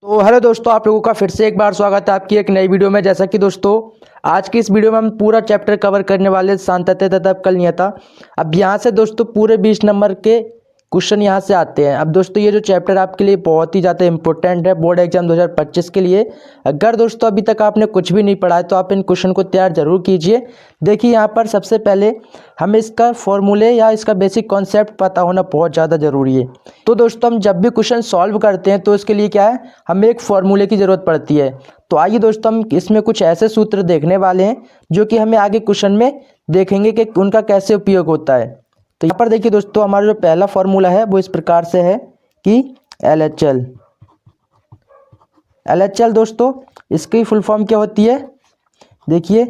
तो हेलो दोस्तों, आप लोगों का फिर से एक बार स्वागत है आपकी एक नई वीडियो में। जैसा कि दोस्तों आज की इस वीडियो में हम पूरा चैप्टर कवर करने वाले सांतत्य तथा अवकलनीयता। अब यहाँ से दोस्तों पूरे 20 नंबर के क्वेश्चन यहाँ से आते हैं। अब दोस्तों ये जो चैप्टर आपके लिए बहुत ही ज़्यादा इंपॉर्टेंट है बोर्ड एग्जाम 2025 के लिए। अगर दोस्तों अभी तक आपने कुछ भी नहीं पढ़ा है तो आप इन क्वेश्चन को तैयार जरूर कीजिए। देखिए यहाँ पर सबसे पहले हमें इसका फॉर्मूले या इसका बेसिक कॉन्सेप्ट पता होना बहुत ज़्यादा ज़रूरी है। तो दोस्तों हम जब भी क्वेश्चन सॉल्व करते हैं तो इसके लिए क्या है, हमें एक फॉर्मूले की ज़रूरत पड़ती है। तो आइए दोस्तों हम इसमें कुछ ऐसे सूत्र देखने वाले हैं जो कि हमें आगे क्वेश्चन में देखेंगे कि उनका कैसे उपयोग होता है। तो यहाँ पर देखिए दोस्तों हमारा जो पहला फॉर्मूला है वो इस प्रकार से है कि एल एच एल दोस्तों इसकी फुल फॉर्म क्या होती है। देखिए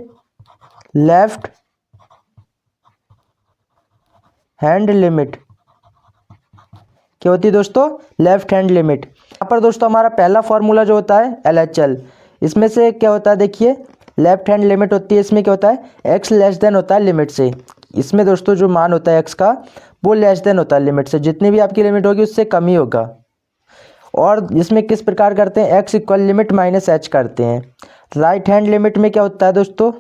लेफ्ट हैंड लिमिट क्या होती है दोस्तों, लेफ्ट हैंड लिमिट। यहाँ पर दोस्तों हमारा पहला फॉर्मूला जो होता है एल इसमें से क्या होता है, देखिए लेफ्ट हैंड लिमिट होती है। इसमें क्या होता है, एक्स लेस देन होता है लिमिट से। इसमें दोस्तों जो मान होता है एक्स का वो लेस देन होता है लिमिट से, जितनी भी आपकी लिमिट होगी उससे कम ही होगा। और इसमें किस प्रकार करते हैं, x equal limit minus H करते हैं। राइट हैंड लिमिट में क्या होता है दोस्तों,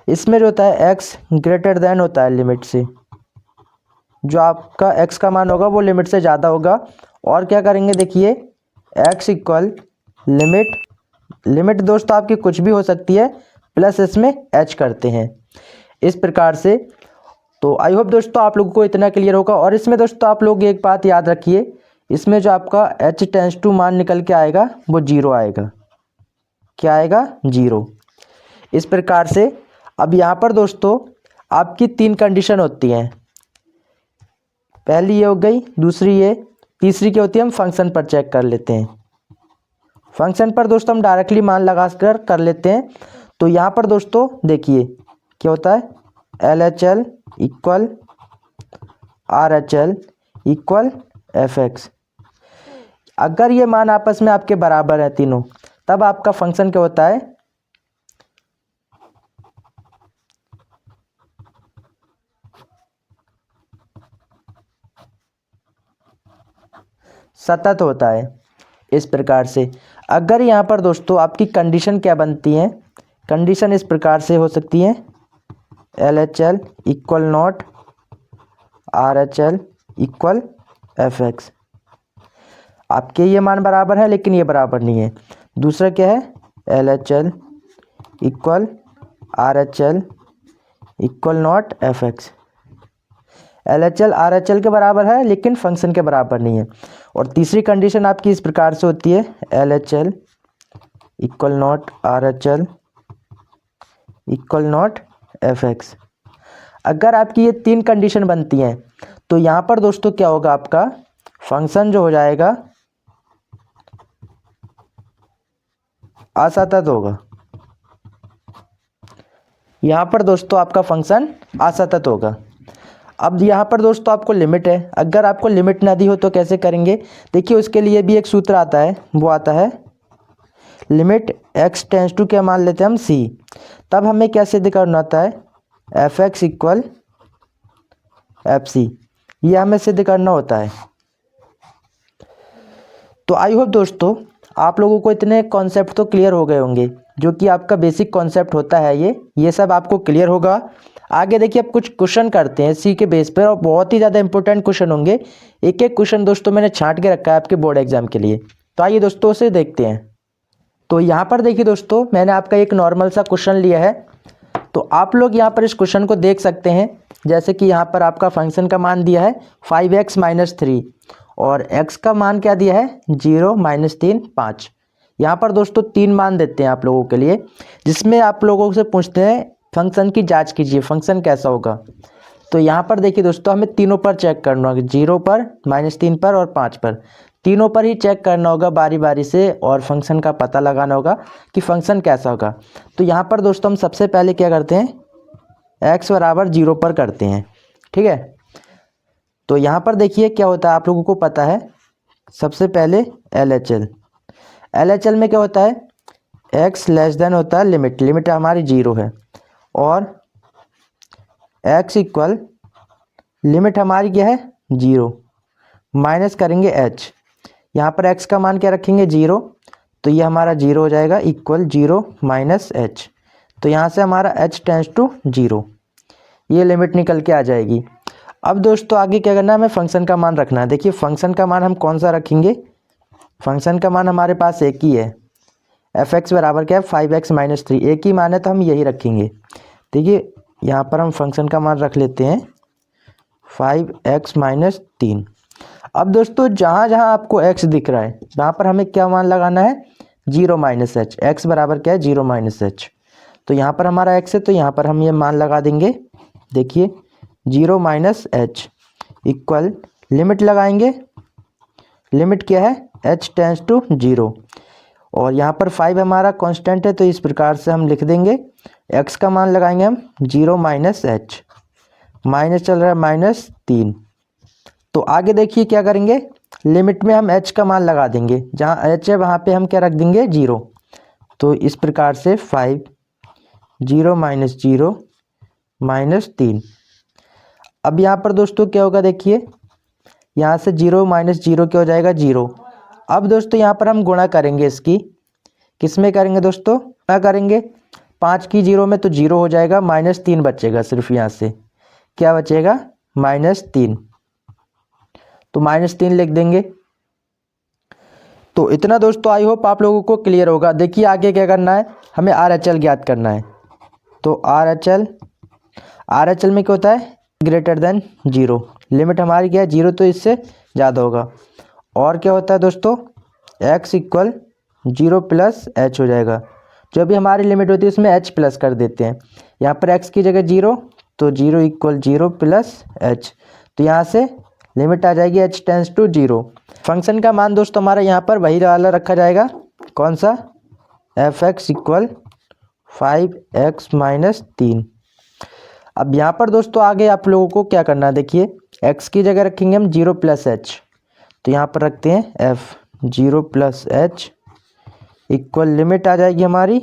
इसमें जो होता है एक्स ग्रेटर देन होता है लिमिट से, जो आपका एक्स का मान होगा वो लिमिट से ज़्यादा होगा। और क्या करेंगे, देखिए एक्स इक्वल लिमिट दोस्तों आपकी कुछ भी हो सकती है, प्लस इसमें एच करते हैं इस प्रकार से। तो आई होप दोस्तों आप लोगों को इतना क्लियर होगा। और इसमें दोस्तों आप लोग एक बात याद रखिए, इसमें जो आपका एच टेंस टू मान निकल के आएगा वो जीरो आएगा। क्या आएगा, जीरो। इस प्रकार से अब यहाँ पर दोस्तों आपकी तीन कंडीशन होती हैं। पहली ये हो गई, दूसरी ये, तीसरी क्या होती है, हम फंक्शन पर चेक कर लेते हैं। फंक्शन पर दोस्तों हम डायरेक्टली मान लगा कर लेते हैं। तो यहाँ पर दोस्तों देखिए क्या होता है, L H L equal R H L equal F x. अगर ये मान आपस में आपके बराबर है तीनों, तब आपका फंक्शन क्या होता है, सतत होता है। इस प्रकार से अगर यहाँ पर दोस्तों आपकी कंडीशन क्या बनती है, कंडीशन इस प्रकार से हो सकती है, L H L equal not R H L equal F x. आपके ये मान बराबर है लेकिन ये बराबर नहीं है। दूसरा क्या है, L H L equal R H L equal not F x. L H L R H L के बराबर है लेकिन फंक्शन के बराबर नहीं है। और तीसरी कंडीशन आपकी इस प्रकार से होती है, L H L equal not R H L equal not F x. अगर आपकी ये तीन कंडीशन बनती हैं तो यहाँ पर दोस्तों क्या होगा, आपका फंक्शन जो हो जाएगा असतत होगा। यहाँ पर दोस्तों आपका फंक्शन असतत होगा। अब यहाँ पर दोस्तों आपको लिमिट है, अगर आपको लिमिट ना दी हो तो कैसे करेंगे, देखिए उसके लिए भी एक सूत्र आता है, वो आता है लिमिट एक्स टेंस टू क्या मान लेते हैं हम सी। तब हमें क्या सिद्ध करना होता है, F X equal F C, ये हमें सिद्ध करना होता है। तो आई होप दोस्तों आप लोगों को इतने कॉन्सेप्ट तो क्लियर हो गए होंगे, जो कि आपका बेसिक कॉन्सेप्ट होता है ये सब आपको क्लियर होगा। आगे देखिए अब कुछ क्वेश्चन करते हैं सी के बेस पर, और बहुत ही ज़्यादा इंपॉर्टेंट क्वेश्चन होंगे। एक एक क्वेश्चन दोस्तों मैंने छांट के रखा है आपके बोर्ड एग्जाम के लिए। तो आइए दोस्तों उसे देखते हैं। तो यहाँ पर देखिए दोस्तों मैंने आपका एक नॉर्मल सा क्वेश्चन लिया है। तो आप लोग यहाँ पर इस क्वेश्चन को देख सकते हैं। जैसे कि यहाँ पर आपका फंक्शन का मान दिया है 5x-3 और x का मान क्या दिया है, 0 -3 5। यहाँ पर दोस्तों तीन मान देते हैं आप लोगों के लिए, जिसमें आप लोगों से पूछते हैं फंक्शन की जांच कीजिए, फंक्शन कैसा होगा। तो यहाँ पर देखिए दोस्तों हमें तीनों पर चेक करना होगा, 0 पर, -3 पर और 5 पर। तीनों पर ही चेक करना होगा बारी बारी से, और फंक्शन का पता लगाना होगा कि फंक्शन कैसा होगा। तो यहाँ पर दोस्तों हम सबसे पहले क्या करते हैं, x बराबर 0 पर करते हैं, ठीक है। तो यहाँ पर देखिए क्या होता है, आप लोगों को पता है, सबसे पहले एल एच एल में क्या होता है, x लेस देन होता है लिमिट हमारी 0 है, और x इक्वल लिमिट हमारी क्या है 0 माइनस करेंगे h। यहाँ पर x का मान क्या रखेंगे 0, तो ये हमारा 0 हो जाएगा, इक्वल 0 माइनस एच। तो यहाँ से हमारा h टेंस टू 0, ये लिमिट निकल के आ जाएगी। अब दोस्तों आगे क्या करना है, हमें फंक्शन का मान रखना है। देखिए फंक्शन का मान हम कौन सा रखेंगे, फंक्शन का मान हमारे पास एक ही है, एफ एक्स बराबर क्या है 5x माइनस 3, एक ही मान है तो हम यही रखेंगे। देखिए यहाँ पर हम फंक्शन का मान रख लेते हैं 5x माइनस 3। अब दोस्तों जहाँ जहाँ आपको x दिख रहा है वहाँ पर हमें क्या मान लगाना है, 0 माइनस एच। एक्स बराबर क्या है 0 माइनस एच। तो यहाँ पर हमारा x है तो यहाँ पर हम ये मान लगा देंगे। देखिए 0 माइनस एच इक्वल, लिमिट लगाएंगे, लिमिट क्या है h टेंस टू 0, और यहाँ पर 5 हमारा कांस्टेंट है तो इस प्रकार से हम लिख देंगे। x का मान लगाएंगे हम 0 माइनस एच, माइनस चल रहा है माइनस 3। तो आगे देखिए क्या करेंगे, लिमिट में हम h का मान लगा देंगे, जहाँ h है वहाँ पे हम क्या रख देंगे 0। तो इस प्रकार से 5 0 माइनस 0 माइनस 3। अब यहाँ पर दोस्तों क्या होगा, देखिए यहाँ से 0 माइनस 0 क्या हो जाएगा 0। अब दोस्तों यहाँ पर हम गुणा करेंगे, इसकी किस में करेंगे दोस्तों, गुणा करेंगे 5 की 0 में तो 0 हो जाएगा, माइनस 3 बचेगा, सिर्फ यहाँ से क्या बचेगा माइनस 3। तो माइनस 3 लिख देंगे। तो इतना दोस्तों आई होप आप लोगों को क्लियर होगा। देखिए आगे क्या करना है, हमें RHL ज्ञात करना है। तो RHL में क्या होता है, ग्रेटर देन 0, लिमिट हमारी क्या है 0, तो इससे ज़्यादा होगा। और क्या होता है दोस्तों, x इक्वल 0 प्लस एच हो जाएगा। जो भी हमारी लिमिट होती है उसमें h प्लस कर देते हैं। यहाँ पर x की जगह 0, तो 0 इक्वल 0 प्लस एच। तो यहाँ से लिमिट आ जाएगी h टेंस टू 0। फंक्शन का मान दोस्तों हमारा यहाँ पर वही वाला रखा जाएगा, कौन सा, F X equal 5x minus 3। अब यहाँ पर दोस्तों आगे आप लोगों को क्या करना है, देखिए x की जगह रखेंगे हम 0 प्लस एच। तो यहाँ पर रखते हैं f 0 plus H equal, limit आ जाएगी हमारी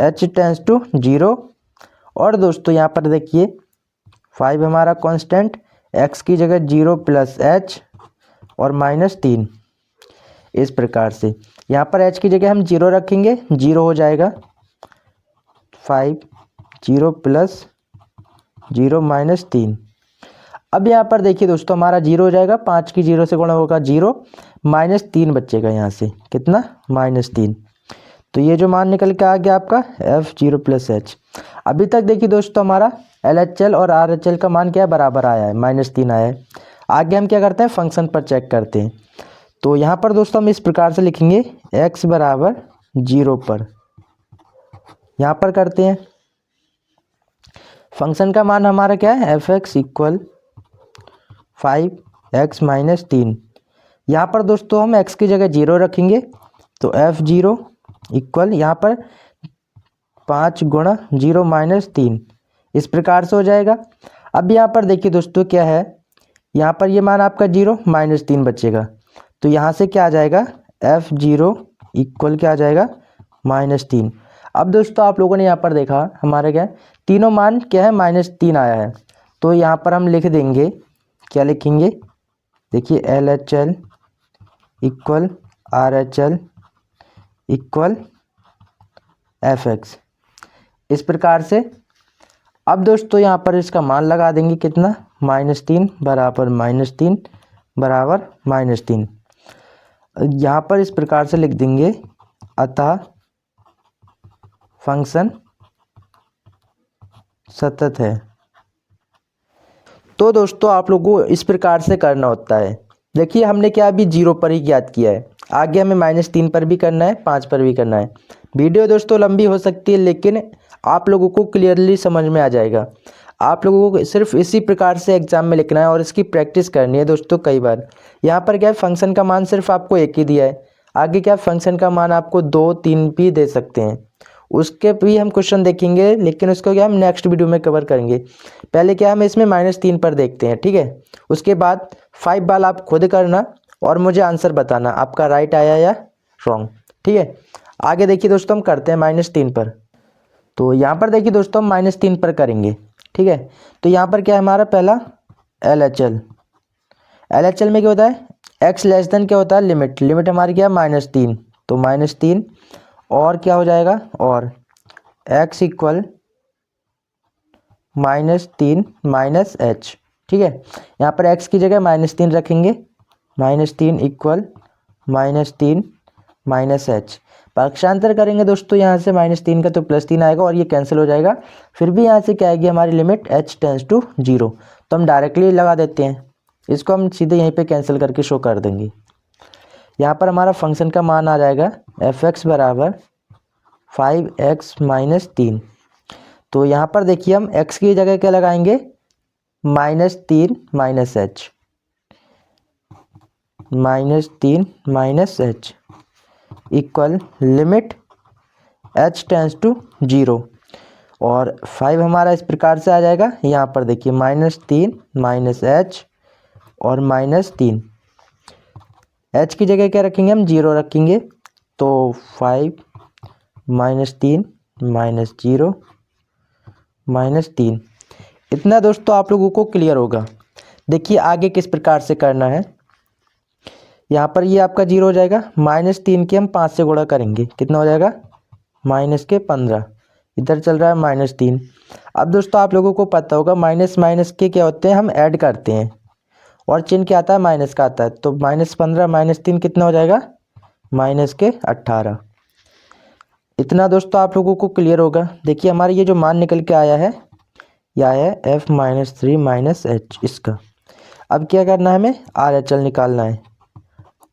h टेंस टू 0। और दोस्तों यहाँ पर देखिए 5 हमारा कांस्टेंट, x की जगह 0 प्लस एच और माइनस 3। इस प्रकार से यहाँ पर h की जगह हम 0 रखेंगे, 0 हो जाएगा 5 0 प्लस 0 माइनस 3। अब यहाँ पर देखिए दोस्तों हमारा 0 हो जाएगा, 5 की 0 से गुणा होगा 0, माइनस 3 बचेगा, यहाँ से कितना माइनस 3। तो ये जो मान निकल के आ गया आपका f 0 प्लस एच। अभी तक देखिए दोस्तों हमारा LHL और RHL का मान क्या है, बराबर आया है, माइनस 3 आया है। आगे हम क्या करते हैं, फंक्शन पर चेक करते हैं। तो यहाँ पर दोस्तों हम इस प्रकार से लिखेंगे, x बराबर 0 पर, यहाँ पर करते हैं फंक्शन का मान हमारा क्या है, F X equal 5x minus 3। यहाँ पर दोस्तों हम x की जगह 0 रखेंगे, तो f0 इक्वल यहाँ पर 5 गुणा 0 माइनस 3, इस प्रकार से हो जाएगा। अब यहाँ पर देखिए दोस्तों क्या है, यहाँ पर ये मान आपका 0 माइनस 3 बचेगा, तो यहाँ से क्या आ जाएगा, f0 इक्वल क्या आ जाएगा माइनस 3। अब दोस्तों आप लोगों ने यहाँ पर देखा हमारे क्या तीनों मान क्या है, माइनस 3 आया है। तो यहाँ पर हम लिख देंगे, क्या लिखेंगे, देखिए LHL equal RHL equal FX, इस प्रकार से। अब दोस्तों यहाँ पर इसका मान लगा देंगे, कितना, माइनस 3 बराबर माइनस 3 बराबर माइनस 3। यहाँ पर इस प्रकार से लिख देंगे, अतः फंक्शन सतत है। तो दोस्तों आप लोगों को इस प्रकार से करना होता है। देखिए हमने क्या अभी 0 पर ही ज्ञात किया है, आगे हमें माइनस 3 पर भी करना है, 5 पर भी करना है। वीडियो दोस्तों लंबी हो सकती है लेकिन आप लोगों को क्लियरली समझ में आ जाएगा। आप लोगों को सिर्फ इसी प्रकार से एग्जाम में लिखना है और इसकी प्रैक्टिस करनी है दोस्तों कई बार। यहाँ पर क्या है, फंक्शन का मान सिर्फ आपको एक ही दिया है, आगे क्या फंक्शन का मान आपको 2 3 भी दे सकते हैं, उसके भी हम क्वेश्चन देखेंगे, लेकिन उसको क्या हम नेक्स्ट वीडियो में कवर करेंगे। पहले क्या हम इसमें माइनस 3 पर देखते हैं, ठीक है। उसके बाद 5 बाल आप खुद करना और मुझे आंसर बताना आपका राइट आया या रॉन्ग, ठीक है। आगे देखिए दोस्तों हम करते हैं माइनस 3 पर। तो यहाँ पर देखिए दोस्तों हम माइनस 3 पर करेंगे, ठीक है। तो यहाँ पर क्या है हमारा पहला LHL में क्या होता है, x लेस देन क्या होता है लिमिट, लिमिट हमारी क्या है माइनस 3, तो -3 और क्या हो जाएगा, और x इक्वल -3 माइनस एच। ठीक है, यहाँ पर x की जगह -3 रखेंगे, -3 इक्वल -3 माइनस एच। पक्षांतर करेंगे दोस्तों यहाँ से -3 का तो +3 आएगा और ये कैंसिल हो जाएगा। फिर भी यहाँ से क्या आएगी हमारी लिमिट h टेंस टू 0, तो हम डायरेक्टली लगा देते हैं, इसको हम सीधे यहीं पे कैंसिल करके शो कर देंगे। यहाँ पर हमारा फंक्शन का मान आ जाएगा f(x) बराबर 5x माइनस 3। तो यहाँ पर देखिए हम x की जगह क्या लगाएंगे, -3 minus H, -3 minus H equal limit h tends to 0, और 5 हमारा इस प्रकार से आ जाएगा। यहाँ पर देखिए -3 माइनस एच और -3, h की जगह क्या रखेंगे हम, 0 रखेंगे, तो 5 -3 माइनस 0 -3। इतना दोस्तों आप लोगों को क्लियर होगा। देखिए आगे किस प्रकार से करना है। यहाँ पर ये आपका 0 हो जाएगा, -3 के हम 5 से गुणा करेंगे, कितना हो जाएगा, -15। इधर चल रहा है -3। अब दोस्तों आप लोगों को पता होगा माइनस माइनस के क्या होते हैं, हम ऐड करते हैं और चिन्ह क्या आता है, माइनस का आता है। तो -15 -3 कितना हो जाएगा, -18। इतना दोस्तों आप लोगों को क्लियर होगा। देखिए हमारा ये जो मान निकल के आया है, यह है f-3 माइनस एच इसका। अब क्या करना है, हमें RHL निकालना है।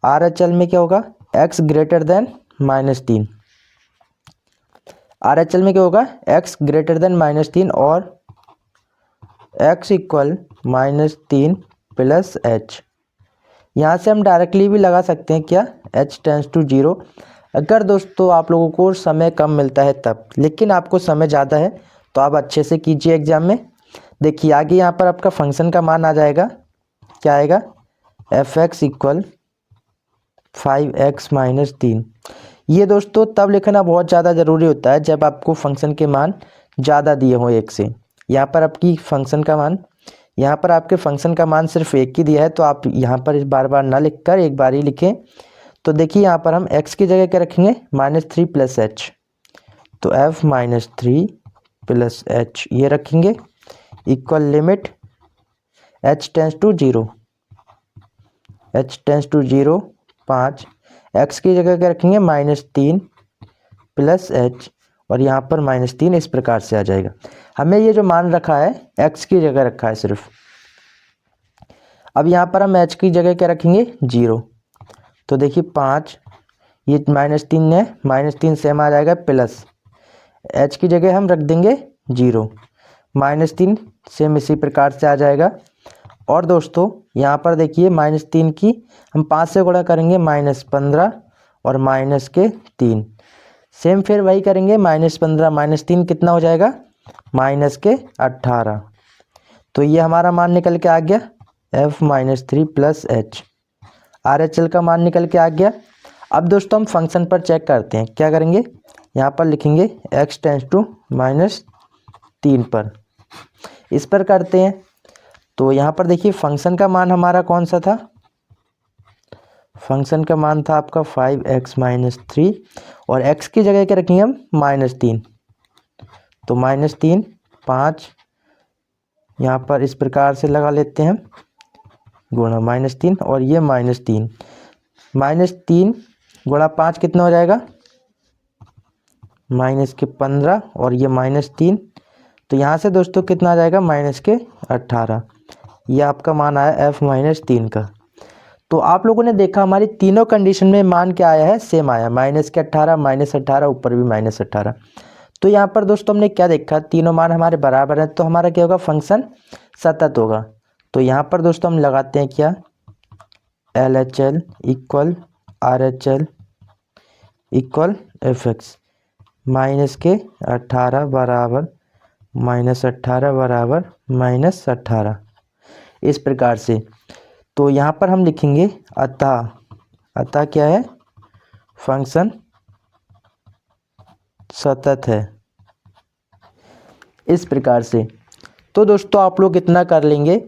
RHL में क्या होगा, x ग्रेटर देन -3, RHL में क्या होगा, x ग्रेटर देन -3 और x इक्वल -3 प्लस एच। यहाँ से हम डायरेक्टली भी लगा सकते हैं क्या, h टेंस टू 0, अगर दोस्तों आप लोगों को समय कम मिलता है तब, लेकिन आपको समय ज़्यादा है तो आप अच्छे से कीजिए एग्जाम में। देखिए आगे यहाँ पर आपका फंक्शन का मान आ जाएगा, क्या आएगा, f(x) इक्वल 5x माइनस 3। ये दोस्तों तब लिखना बहुत ज़्यादा ज़रूरी होता है जब आपको फंक्शन के मान ज़्यादा दिए हों एक से। यहाँ पर आपकी फंक्शन का मान, यहाँ पर आपके फंक्शन का मान सिर्फ एक ही दिया है, तो आप यहाँ पर बार बार ना लिख कर एक बार ही लिखें। तो देखिए यहाँ पर हम x की जगह क्या रखेंगे, -3 प्लस एच, तो f-3 प्लस एच ये रखेंगे equal limit h tends to 0, h tends to 0 5, x की जगह क्या रखेंगे, -3 प्लस एच और यहाँ पर -3 इस प्रकार से आ जाएगा। हमें ये जो मान रखा है x की जगह रखा है सिर्फ। अब यहाँ पर हम h की जगह क्या रखेंगे, 0, तो देखिए 5, ये -3 है, -3 सेम आ जाएगा प्लस h की जगह हम रख देंगे 0, -3 सेम इसी प्रकार से आ जाएगा। और दोस्तों यहाँ पर देखिए -3 की हम 5 से गुणा करेंगे, -15 और -3 सेम फिर वही करेंगे, -15 -3 कितना हो जाएगा, -18। तो ये हमारा मान निकल के आ गया f-3 प्लस एच। RHL का मान निकल के आ गया। अब दोस्तों हम फंक्शन पर चेक करते हैं, क्या करेंगे, यहाँ पर लिखेंगे x टेंस टू -3 पर, इस पर करते हैं। तो यहाँ पर देखिए फंक्शन का मान हमारा कौन सा था, फंक्शन का मान था आपका 5x माइनस 3 और x की जगह क्या रखेंगे हम, -3, तो -3 5 यहाँ पर इस प्रकार से लगा लेते हैं हम, गुणा -3 और ये -3, -3 गुणा 5 कितना हो जाएगा, -15 और ये -3, तो यहाँ से दोस्तों कितना आ जाएगा, -18। ये आपका मान आया f-3 का। तो आप लोगों ने देखा हमारी तीनों कंडीशन में मान क्या आया है, सेम आया, -18 -18 ऊपर भी -18। तो यहाँ पर दोस्तों हमने क्या देखा, तीनों मान हमारे बराबर हैं, तो हमारा क्या होगा, फंक्शन सतत होगा। तो यहाँ पर दोस्तों हम लगाते हैं क्या, LHL equal RHL equal f(x) -18 बराबर -18 बराबर -18 इस प्रकार से। तो यहाँ पर हम लिखेंगे अतः क्या है, फंक्शन सतत है, इस प्रकार से। तो दोस्तों आप लोग इतना कर लेंगे।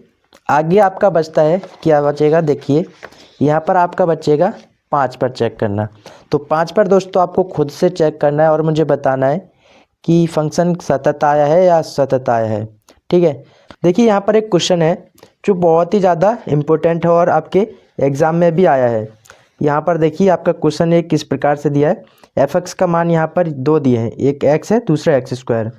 आगे आपका बचता है, क्या बचेगा, देखिए यहाँ पर आपका बचेगा 5 पर चेक करना। तो 5 पर दोस्तों आपको खुद से चेक करना है और मुझे बताना है कि फंक्शन सतत आया है या असतत आया है। ठीक है, देखिए यहाँ पर एक क्वेश्चन है जो बहुत ही ज़्यादा इम्पोर्टेंट है और आपके एग्ज़ाम में भी आया है। यहाँ पर देखिए आपका क्वेश्चन एक किस प्रकार से दिया है, एफ एक्स का मान यहाँ पर 2 दिए हैं, एक एक्स है दूसरा एक्स स्क्वायर।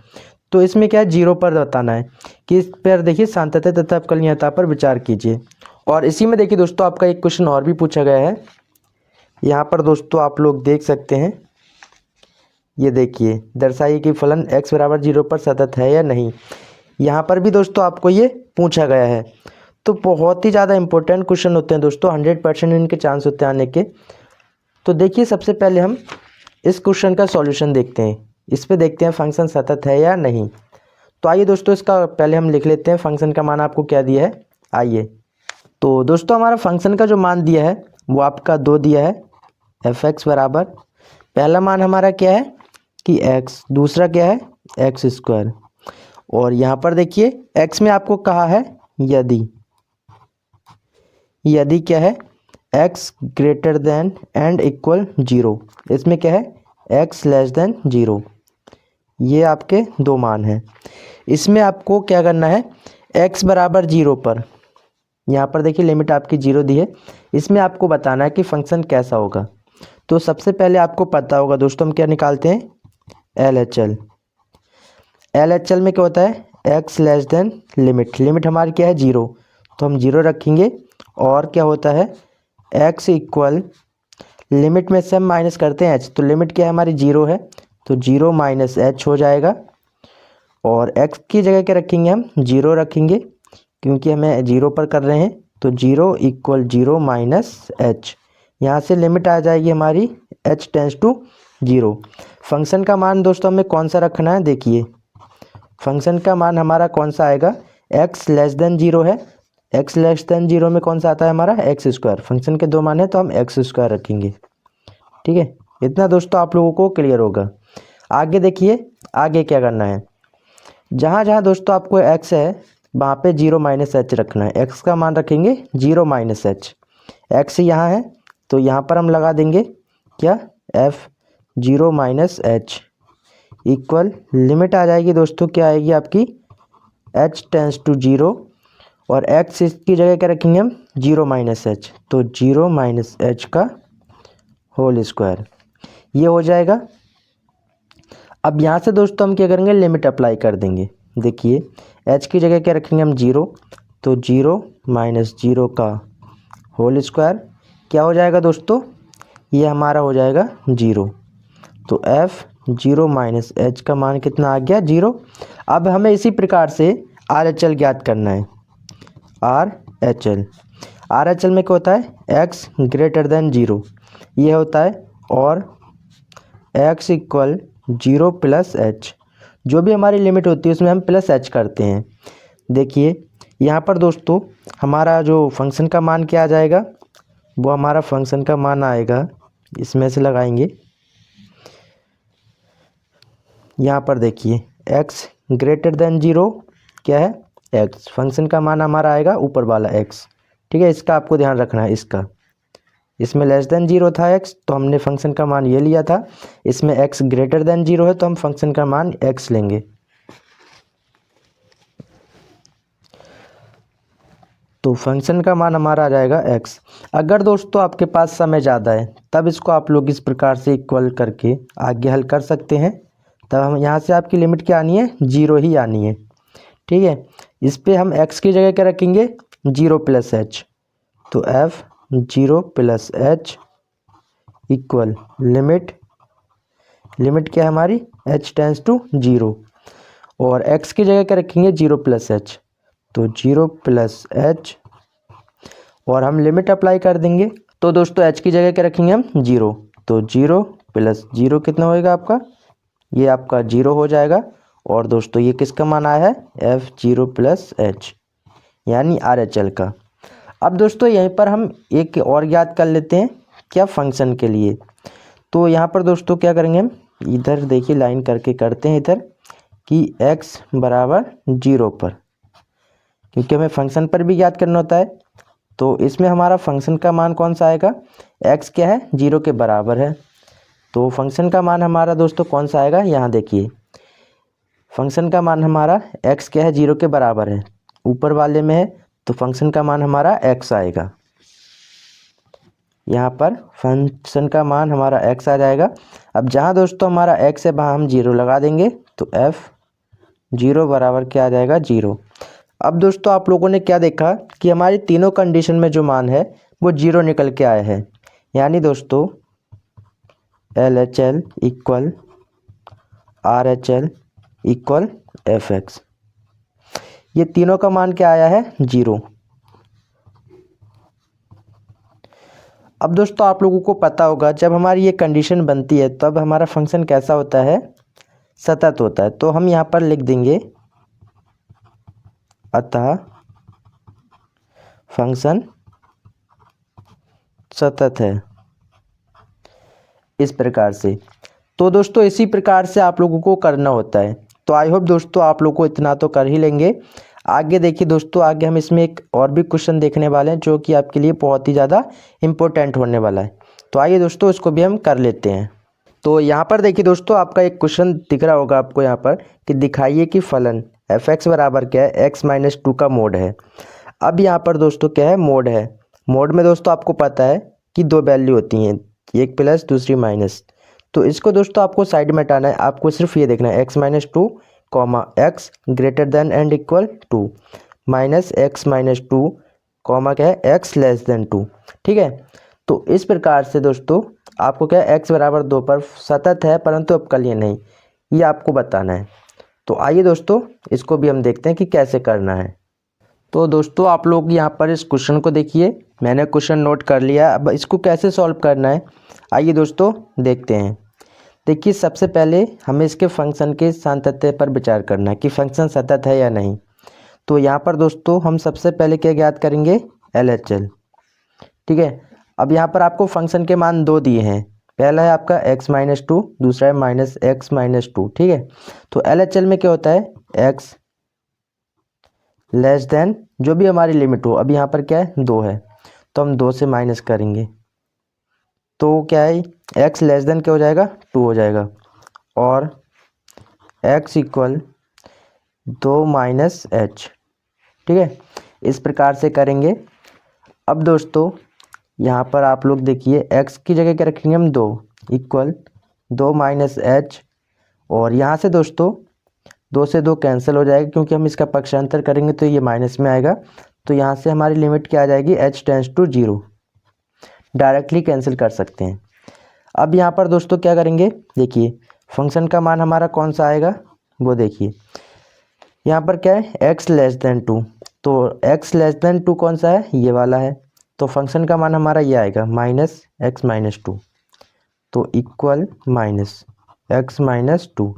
तो इसमें क्या है, 0 पर बताना है कि इस पर देखिए सांतत्य तथा अवकलनीयता पर विचार कीजिए। और इसी में देखिए दोस्तों आपका एक क्वेश्चन और भी पूछा गया है। यहाँ पर दोस्तों आप लोग देख सकते हैं, ये देखिए दर्शाइए कि फलन x बराबर 0 पर सतत है या नहीं। यहाँ पर भी दोस्तों आपको ये पूछा गया है। तो बहुत ही ज़्यादा इंपॉर्टेंट क्वेश्चन होते हैं दोस्तों, 100% इनके चांस होते हैं आने के। तो देखिए सबसे पहले हम इस क्वेश्चन का सॉल्यूशन देखते हैं, इस पे देखते हैं फंक्शन सतत है या नहीं। तो आइए दोस्तों इसका पहले हम लिख लेते हैं, फंक्शन का मान आपको क्या दिया है। आइए तो दोस्तों हमारा फंक्शन का जो मान दिया है वो आपका 2 दिया है, एफ एक्स बराबर पहला मान हमारा क्या है कि x, दूसरा क्या है एक्स स्क्वायर। और यहाँ पर देखिए x में आपको कहा है यदि क्या है x greater than and equal 0, इसमें क्या है x लेस देन 0। ये आपके 2 मान हैं। इसमें आपको क्या करना है, x बराबर 0 पर, यहाँ पर देखिए लिमिट आपकी 0 दी है, इसमें आपको बताना है कि फंक्शन कैसा होगा। तो सबसे पहले आपको पता होगा दोस्तों हम क्या निकालते हैं, LHL। LHL में क्या होता है, x लेस देन लिमिट हमारी क्या है 0, तो हम 0 रखेंगे। और क्या होता है x इक्वल, लिमिट में से हम माइनस करते हैं h, तो लिमिट क्या है हमारी 0 है, तो 0 माइनस h हो जाएगा। और x की जगह क्या रखेंगे, हम 0 रखेंगे क्योंकि हमें 0 पर कर रहे हैं। तो 0 इक्वल 0 माइनस h, यहाँ से लिमिट आ जाएगी हमारी h टेंस टू 0। फंक्शन का मान दोस्तों हमें कौन सा रखना है, देखिए फंक्शन का मान हमारा कौन सा आएगा, x लेस देन 0 है, x लेस देन 0 में कौन सा आता है हमारा एक्स स्क्वायर। फंक्शन के 2 मान है तो हम एक्स स्क्वायर रखेंगे। ठीक है, इतना दोस्तों आप लोगों को क्लियर होगा। आगे देखिए आगे क्या करना है, जहाँ जहाँ दोस्तों आपको x है वहाँ पे 0 माइनस एच रखना है। x का मान रखेंगे 0 माइनस एच, x यहाँ है तो यहाँ पर हम लगा देंगे क्या, f 0 minus H equal, limit आ जाएगी दोस्तों क्या आएगी आपकी h टेंस टू 0, और x इसकी जगह क्या रखेंगे हम 0 माइनस एच, तो 0 माइनस एच का होल स्क्वायर, ये हो जाएगा। अब यहाँ से दोस्तों हम क्या करेंगे, लिमिट अप्लाई कर देंगे। देखिए h की जगह क्या रखेंगे हम 0, तो 0 माइनस 0 का होल स्क्वायर क्या हो जाएगा दोस्तों, ये हमारा हो जाएगा 0। तो f 0 माइनस एच का मान कितना आ गया 0। अब हमें इसी प्रकार से RHL ज्ञात करना है, RHL में क्या होता है x ग्रेटर देन 0, ये होता है, और x इक्वल 0 प्लस एच, जो भी हमारी लिमिट होती है उसमें हम प्लस एच करते हैं। देखिए यहाँ पर दोस्तों हमारा जो फंक्शन का मान क्या आ जाएगा, वो हमारा फंक्शन का मान आएगा, इसमें से लगाएंगे, यहाँ पर देखिए x ग्रेटर देन 0 क्या है x, फंक्शन का मान हमारा आएगा ऊपर वाला x। ठीक है, इसका आपको ध्यान रखना है, इसमें लेस देन 0 था x, तो हमने फंक्शन का मान ये लिया था। इसमें x ग्रेटर देन 0 है तो हम फंक्शन का मान x लेंगे। तो फंक्शन का मान हमारा आ जाएगा x। अगर दोस्तों आपके पास समय ज़्यादा है तब इसको आप लोग इस प्रकार से इक्वल करके आगे हल कर सकते हैं। तब हम यहाँ से आपकी लिमिट क्या आनी है, 0 ही आनी है। ठीक है, इस पे हम x की जगह क्या रखेंगे 0 प्लस एच, तो f 0 plus H equal limit क्या है हमारी h टेंस टू 0, और x की जगह क्या रखेंगे 0 प्लस एच, तो 0 प्लस एच, और हम लिमिट अप्लाई कर देंगे। तो दोस्तों h की जगह क्या रखेंगे हम 0, तो 0 प्लस 0 कितना होएगा आपका, ये आपका 0 हो जाएगा। और दोस्तों ये किसका मान आया है, f 0 प्लस एच यानी RHL का। अब दोस्तों यहीं पर हम एक और ज्ञात कर लेते हैं, क्या फंक्शन के लिए। तो यहाँ पर दोस्तों क्या करेंगे हम, इधर देखिए लाइन करके करते हैं इधर कि x बराबर 0 पर, क्योंकि हमें फंक्शन पर भी ज्ञात करना होता है। तो इसमें हमारा फंक्शन का मान कौन सा आएगा, एक्स क्या है 0 के बराबर है। तो फंक्शन का मान हमारा दोस्तों कौन सा आएगा, यहाँ देखिए फंक्शन का मान हमारा एक्स क्या है 0 के बराबर है, ऊपर वाले में है, तो फंक्शन का मान हमारा एक्स आएगा। यहाँ पर फंक्शन का मान हमारा एक्स आ जाएगा। अब जहाँ दोस्तों हमारा एक्स है वहाँ हम 0 लगा देंगे, तो एफ 0 बराबर क्या आ जाएगा 0। अब दोस्तों आप लोगों ने क्या देखा कि हमारी तीनों कंडीशन में जो मान है वो 0 निकल के आया है, यानी दोस्तों LHL equal RHL equal FX, ये तीनों का मान क्या आया है 0। अब दोस्तों आप लोगों को पता होगा जब हमारी ये कंडीशन बनती है तब हमारा फंक्शन कैसा होता है, सतत होता है। तो हम यहाँ पर लिख देंगे अतः फंक्शन सतत है, इस प्रकार से। तो दोस्तों इसी प्रकार से आप लोगों को करना होता है। तो आई होप दोस्तों आप लोग को इतना तो कर ही लेंगे। आगे देखिए दोस्तों, आगे हम इसमें एक और भी क्वेश्चन देखने वाले हैं जो कि आपके लिए बहुत ही ज़्यादा इम्पोर्टेंट होने वाला है। तो आइए दोस्तों इसको भी हम कर लेते हैं। तो यहाँ पर देखिए दोस्तों, आपका एक क्वेश्चन दिख रहा होगा आपको यहाँ पर कि दिखाइए कि फलन f(x) बराबर क्या है, x-2 का मोड है। अब यहाँ पर दोस्तों क्या है, मोड है। मोड में दोस्तों आपको पता है कि दो वैल्यू होती हैं, एक प्लस दूसरी माइनस। तो इसको दोस्तों आपको साइड में हटाना है, आपको सिर्फ ये देखना है x-2 comma x greater than and equal to minus x-2 comma क्या है x लेस देन 2। ठीक है, तो इस प्रकार से दोस्तों आपको क्या है x बराबर 2 पर सतत है परंतु अवकलनीय नहीं, ये आपको बताना है। तो आइए दोस्तों इसको भी हम देखते हैं कि कैसे करना है। तो दोस्तों आप लोग यहाँ पर इस क्वेश्चन को देखिए, मैंने क्वेश्चन नोट कर लिया। अब इसको कैसे सॉल्व करना है आइए दोस्तों देखते हैं। देखिए सबसे पहले हमें इसके फंक्शन के सातत्य पर विचार करना है कि फंक्शन सतत है या नहीं। तो यहाँ पर दोस्तों हम सबसे पहले क्या ज्ञात करेंगे, LHL। ठीक है, अब यहाँ पर आपको फंक्शन के मान दो दिए हैं, पहला है आपका x-2, दूसरा है -x-2। ठीक है, तो LHL में क्या होता है x लेस देन जो भी हमारी लिमिट हो। अब यहाँ पर क्या है 2 है, तो हम 2 से माइनस करेंगे तो क्या है x लेस देन क्या हो जाएगा 2 हो जाएगा, और x इक्वल 2 माइनस h। ठीक है, इस प्रकार से करेंगे। अब दोस्तों यहाँ पर आप लोग देखिए x की जगह क्या रखेंगे हम 2 इक्वल 2 माइनस h, और यहाँ से दोस्तों 2 से 2 कैंसिल हो जाएगा क्योंकि हम इसका पक्षांतर करेंगे तो ये माइनस में आएगा। तो यहाँ से हमारी लिमिट क्या आ जाएगी, h tends to 0, directly cancel कर सकते हैं। अब यहाँ पर दोस्तों क्या करेंगे, देखिए फंक्शन का मान हमारा कौन सा आएगा वो देखिए, यहाँ पर क्या है x लेस देन 2, तो x लेस देन 2 कौन सा है, ये वाला है। तो फंक्शन का मान हमारा ये आएगा -x-2, तो इक्वल -x-2,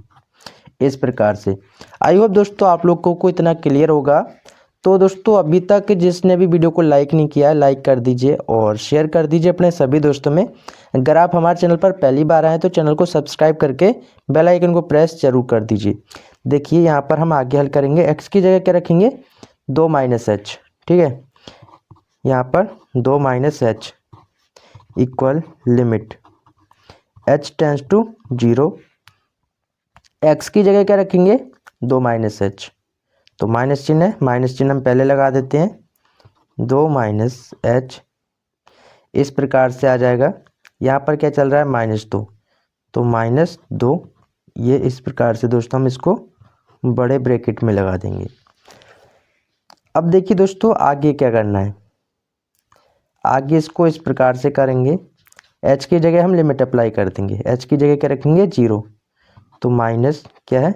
इस प्रकार से। आई होप दोस्तों आप लोगों को इतना क्लियर होगा। तो दोस्तों अभी तक जिसने भी वीडियो को लाइक नहीं किया है लाइक कर दीजिए और शेयर कर दीजिए अपने सभी दोस्तों में। अगर आप हमारे चैनल पर पहली बार आए तो चैनल को सब्सक्राइब करके बेल आइकन को प्रेस जरूर कर दीजिए। देखिए यहाँ पर हम आगे हल करेंगे, x की जगह क्या रखेंगे 2 माइनस h। ठीक है, यहाँ पर 2 minus h equal limit h tends to 0, x की जगह क्या रखेंगे 2 माइनस h, तो माइनस चिन्ह है, माइनस चिन्ह हम पहले लगा देते हैं, 2 माइनस h, इस प्रकार से आ जाएगा। यहाँ पर क्या चल रहा है -2, तो -2, ये इस प्रकार से दोस्तों हम इसको बड़े ब्रैकेट में लगा देंगे। अब देखिए दोस्तों आगे क्या करना है, आगे इसको इस प्रकार से करेंगे, h की जगह हम लिमिट अप्लाई कर देंगे, h की जगह क्या रखेंगे 0, तो माइनस क्या है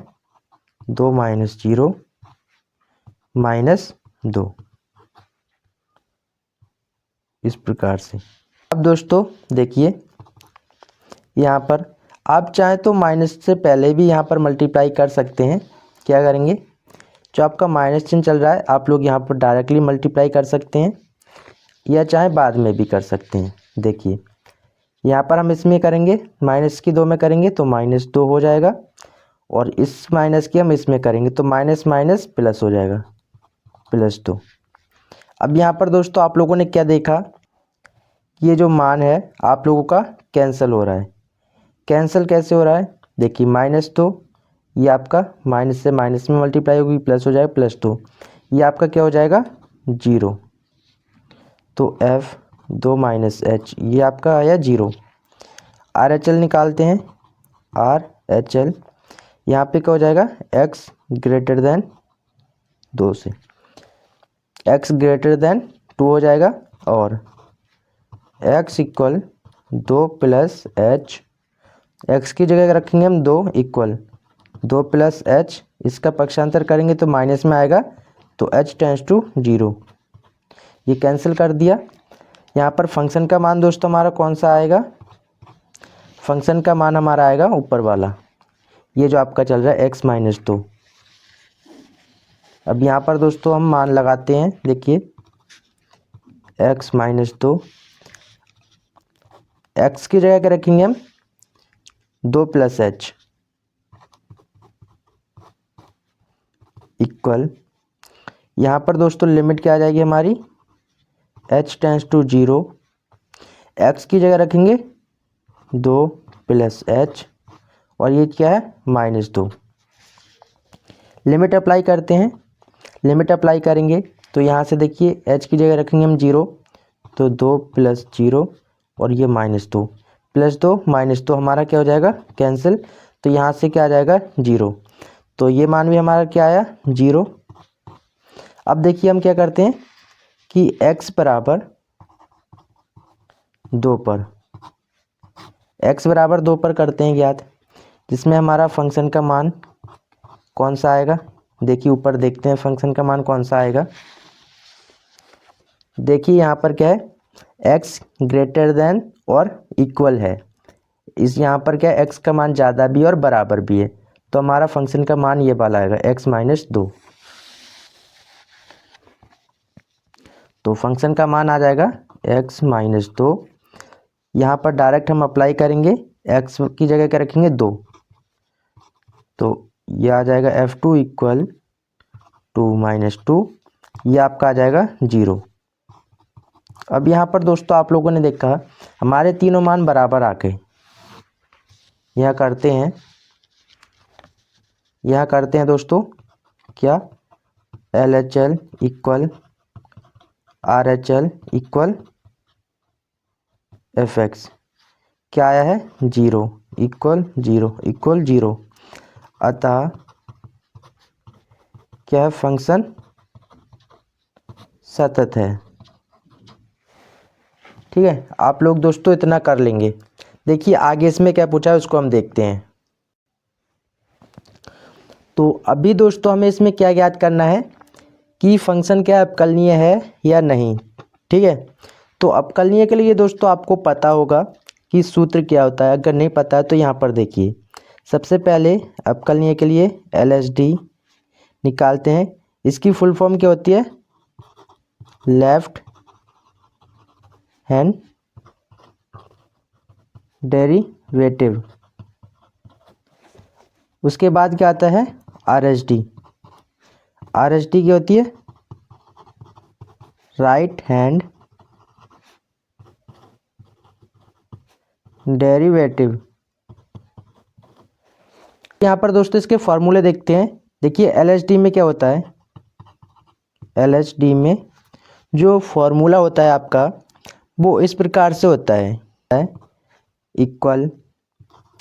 2 माइनस 0 -2, इस प्रकार से। अब दोस्तों देखिए यहाँ पर आप चाहे तो माइनस से पहले भी यहाँ पर मल्टीप्लाई कर सकते हैं। क्या करेंगे, जो आपका माइनस चिन्ह चल रहा है आप लोग यहाँ पर डायरेक्टली मल्टीप्लाई कर सकते हैं या चाहे बाद में भी कर सकते हैं। देखिए यहाँ पर हम इसमें करेंगे, माइनस की 2 में करेंगे तो -2 हो जाएगा, और इस माइनस की हम इसमें करेंगे तो माइनस माइनस प्लस हो जाएगा +2। अब यहाँ पर दोस्तों आप लोगों ने क्या देखा, ये जो मान है आप लोगों का कैंसिल हो रहा है। कैंसिल कैसे हो रहा है, देखिए माइनस 2, ये आपका माइनस से माइनस में मल्टीप्लाई होगी, प्लस हो जाएगा +2, ये आपका क्या हो जाएगा 0। तो F2 माइनस H ये आपका आया 0। RHL निकालते हैं, RHL यहाँ पे क्या हो जाएगा x ग्रेटर देन 2 से, x ग्रेटर देन 2 हो जाएगा, और x equal 2 plus H, x की जगह रखेंगे हम 2 इक्वल 2 प्लस H, इसका पक्षांतर करेंगे तो माइनस में आएगा, तो H टेंस टू 0, ये कैंसिल कर दिया। यहाँ पर फंक्शन का मान दोस्तों हमारा कौन सा आएगा, फंक्शन का मान हमारा आएगा ऊपर वाला, ये जो आपका चल रहा है x माइनस 2। अब यहाँ पर दोस्तों हम मान लगाते हैं, देखिए x माइनस 2, x की जगह क्या रखेंगे हम 2 प्लस H इक्वल, यहाँ पर दोस्तों लिमिट क्या आ जाएगी हमारी h टेंस टू 0, x की जगह रखेंगे 2 प्लस H, और ये क्या है -2। लिमिट अप्लाई करते हैं, लिमिट अप्लाई करेंगे तो यहाँ से देखिए h की जगह रखेंगे हम 0, तो 2 प्लस 0 और ये -2, +2 -2 हमारा क्या हो जाएगा कैंसिल, तो यहाँ से क्या आ जाएगा 0, तो ये मान भी हमारा क्या आया 0। अब देखिए हम क्या करते हैं कि x बराबर 2 पर, x बराबर 2 पर करते हैं ज्ञात, जिसमें हमारा फंक्शन का मान कौन सा आएगा, देखिए ऊपर देखते हैं फंक्शन का मान कौन सा आएगा। देखिए यहाँ पर क्या है x ग्रेटर देन और इक्वल है, इस यहाँ पर क्या है x का मान ज़्यादा भी और बराबर भी है, तो हमारा फंक्शन का मान ये वाला आएगा x माइनस 2। तो फंक्शन का मान आ जाएगा x माइनस 2, यहाँ पर डायरेक्ट हम अप्लाई करेंगे, x की जगह क्या रखेंगे 2, तो ये आ जाएगा F2 इक्वल 2 माइनस 2, ये आपका आ जाएगा 0। अब यहाँ पर दोस्तों आप लोगों ने देखा हमारे तीनों मान बराबर आ गए, यहाँ करते हैं दोस्तों क्या LHL equal RHL equal FX, क्या आया है 0 इक्वल 0 इक्वल 0, अतः क्या है फंक्शन सतत है। ठीक है, आप लोग दोस्तों इतना कर लेंगे। देखिए आगे इसमें क्या पूछा है उसको हम देखते हैं। तो अभी दोस्तों हमें इसमें क्या याद करना है कि फंक्शन क्या अवकलनीय है या नहीं। ठीक है, तो अवकलनीय के लिए दोस्तों आपको पता होगा कि सूत्र क्या होता है, अगर नहीं पता है तो यहाँ पर देखिए सबसे पहले अवकलनीय के लिए LHD निकालते हैं। इसकी फुल फॉर्म क्या होती है, लेफ्ट हैंड डेरिवेटिव। उसके बाद क्या आता है RHD, RHD क्या होती है राइट हैंड डेरिवेटिव। यहाँ पर दोस्तों इसके फॉर्मूले देखते हैं। देखिए LHD में क्या होता है, LHD में जो फॉर्मूला होता है आपका वो इस प्रकार से होता है equal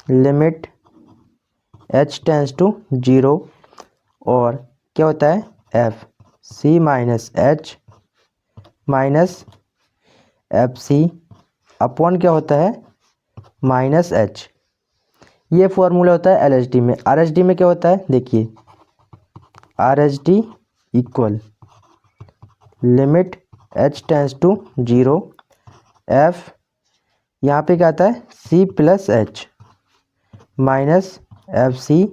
limit h tends to 0 और क्या होता है FC minus H minus FC upon क्या होता है माइनस H। ये फॉर्मूला होता है LHD में। RHD में क्या होता है, देखिए RHD equal limit h tends to 0 F, यहाँ पे क्या आता है C plus H minus FC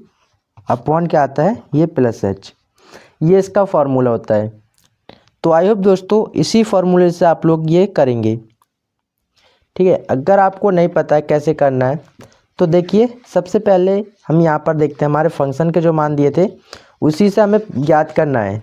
upon क्या आता है ये प्लस H, ये इसका फॉर्मूला होता है। तो आई होप दोस्तों इसी फॉर्मूले से आप लोग ये करेंगे। ठीक है, अगर आपको नहीं पता है कैसे करना है तो देखिए सबसे पहले हम यहाँ पर देखते हैं हमारे फंक्शन के जो मान दिए थे उसी से हमें याद करना है।